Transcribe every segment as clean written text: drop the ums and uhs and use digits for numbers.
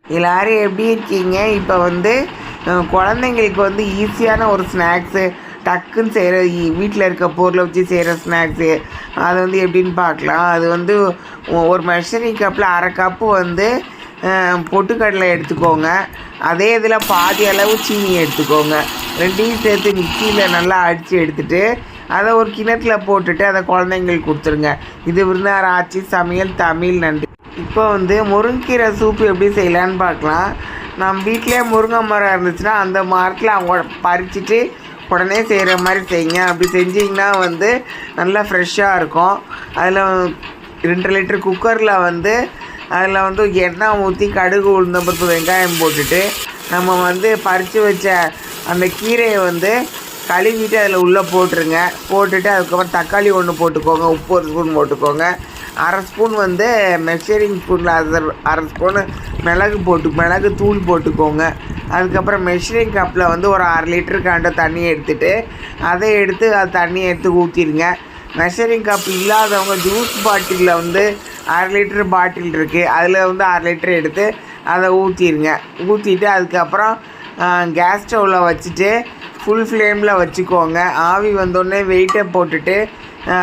எல்லோரும் எப்படி இருக்கீங்க? இப்போ வந்து குழந்தைங்களுக்கு வந்து ஈஸியான ஒரு ஸ்நாக்ஸு டக்குன்னு செய்கிற வீட்டில் இருக்க பொருளை வச்சு செய்கிற ஸ்நாக்ஸு அது வந்து எப்படின்னு பார்க்கலாம். அது வந்து ஒரு மெஷரிங் கப்பில் 1/2 கப்பு வந்து பொட்டுக்கடலை எடுத்துக்கோங்க. அதே இதில் பாதி அளவு சீனி எடுத்துக்கோங்க. ரெண்டையும் சேர்த்து மிக்சியில் நல்லா அடித்து எடுத்துகிட்டு அதை ஒரு கிணத்துல போட்டுட்டு அதை குழந்தைங்களுக்கு கொடுத்துருங்க. இது விருந்தார் ஆட்சி சமையல் தமிழ். நன்றி. இப்போ வந்து முருங்கீரை சூப்பு எப்படி செய்யலான்னு பார்க்கலாம். நம்ம வீட்டிலே முருங்கை மரம் இருந்துச்சுன்னா அந்த மரத்தில் அவங்க பறிச்சுட்டு உடனே செய்கிற மாதிரி செய்யுங்க. அப்படி செஞ்சிங்கன்னா வந்து நல்லா ஃப்ரெஷ்ஷாக இருக்கும். அதில் 2 லிட்டர் குக்கரில் வந்து அதில் வந்து எண்ணெய் ஊற்றி கடுகு உளுந்தம்பருப்பு வெங்காயம் போட்டுட்டு நம்ம வந்து பறித்து வச்ச அந்த கீரையை வந்து கழுவிட்டு அதில் உள்ளே போட்டுருங்க. போட்டுட்டு அதுக்கப்புறம் தக்காளி 1 போட்டுக்கோங்க. உப்பு 1 ஸ்பூன் போட்டுக்கோங்க. 1/2 ஸ்பூன் வந்து மெஷரிங் ஸ்பூனில் 1/2 ஸ்பூனு மிளகு தூள் போட்டுக்கோங்க. அதுக்கப்புறம் மெஷரிங் கப்பில் வந்து ஒரு 1/2 லிட்டருக்காண்ட தண்ணியை எடுத்துகிட்டு அதை எடுத்து அது தண்ணியை எடுத்து ஊற்றிடுங்க. மெஷரிங் கப் இல்லாதவங்க ஜூஸ் பாட்டிலில் வந்து 1/2 லிட்டர் பாட்டில் இருக்குது, அதில் வந்து 1/2 லிட்டர் எடுத்து அதை ஊற்றிடுங்க. ஊற்றிட்டு அதுக்கப்புறம் கேஸ் ஸ்டவ்வில் வச்சுட்டு ஃபுல் ஃப்ளேமில் வச்சுக்கோங்க. ஆவி வந்தோடனே வெயிட்டை போட்டுட்டு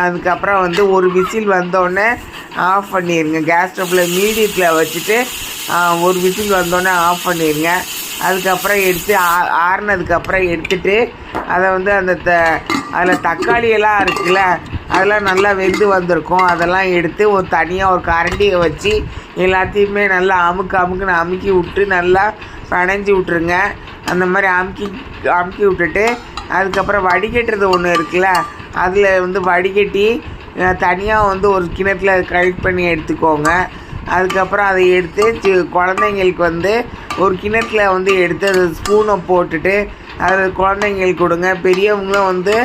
அதுக்கப்புறம் வந்து ஒரு விசில் வந்தோடனே ஆஃப் பண்ணிடுங்க. கேஸ் ஸ்டவ்வில் மீடியத்தில் வச்சுட்டு ஒரு விசில் வந்தோடனே ஆஃப் பண்ணிடுங்க. அதுக்கப்புறம் எடுத்து ஆறுனதுக்கப்புறம் எடுத்துகிட்டு அதை வந்து அந்த அதில் தக்காளியெல்லாம் இருக்குல்ல, அதெல்லாம் நல்லா வெந்து வந்திருக்கும். அதெல்லாம் எடுத்து ஒரு தனியாக ஒரு கரண்டியை வச்சு எல்லாத்தையுமே நல்லா அமுக்குன்னு அமுக்கி விட்டு நல்லா பிணைஞ்சி விட்ருங்க. அந்த மாதிரி அமுக்கி விட்டுட்டு அதுக்கப்புறம் வடிகட்டுறது ஒன்று இருக்குல்ல, அதில் வந்து வடிகட்டி தனியாக வந்து ஒரு கிணத்துல கலெக்ட் பண்ணி எடுத்துக்கோங்க. அதுக்கப்புறம் அதை எடுத்து குழந்தைங்களுக்கு வந்து ஒரு கிணத்துல வந்து எடுத்து அது ஸ்பூனை போட்டுட்டு அதில் குழந்தைங்களுக்கு கொடுங்க. பெரியவங்களும் வந்து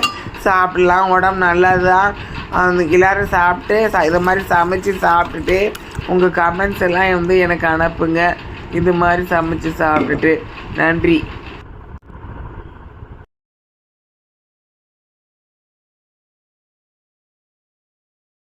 சாப்பிட்லாம், உடம்பு நல்லது தான். அந்த எல்லோரும் சாப்பிட்டு இதை மாதிரி சமைச்சு சாப்பிட்டுட்டு உங்கள் கமெண்ட்ஸ் எல்லாம் வந்து எனக்கு அனுப்புங்க. இது மாதிரி சமைச்சு சாப்பிட்டுட்டு. நன்றி.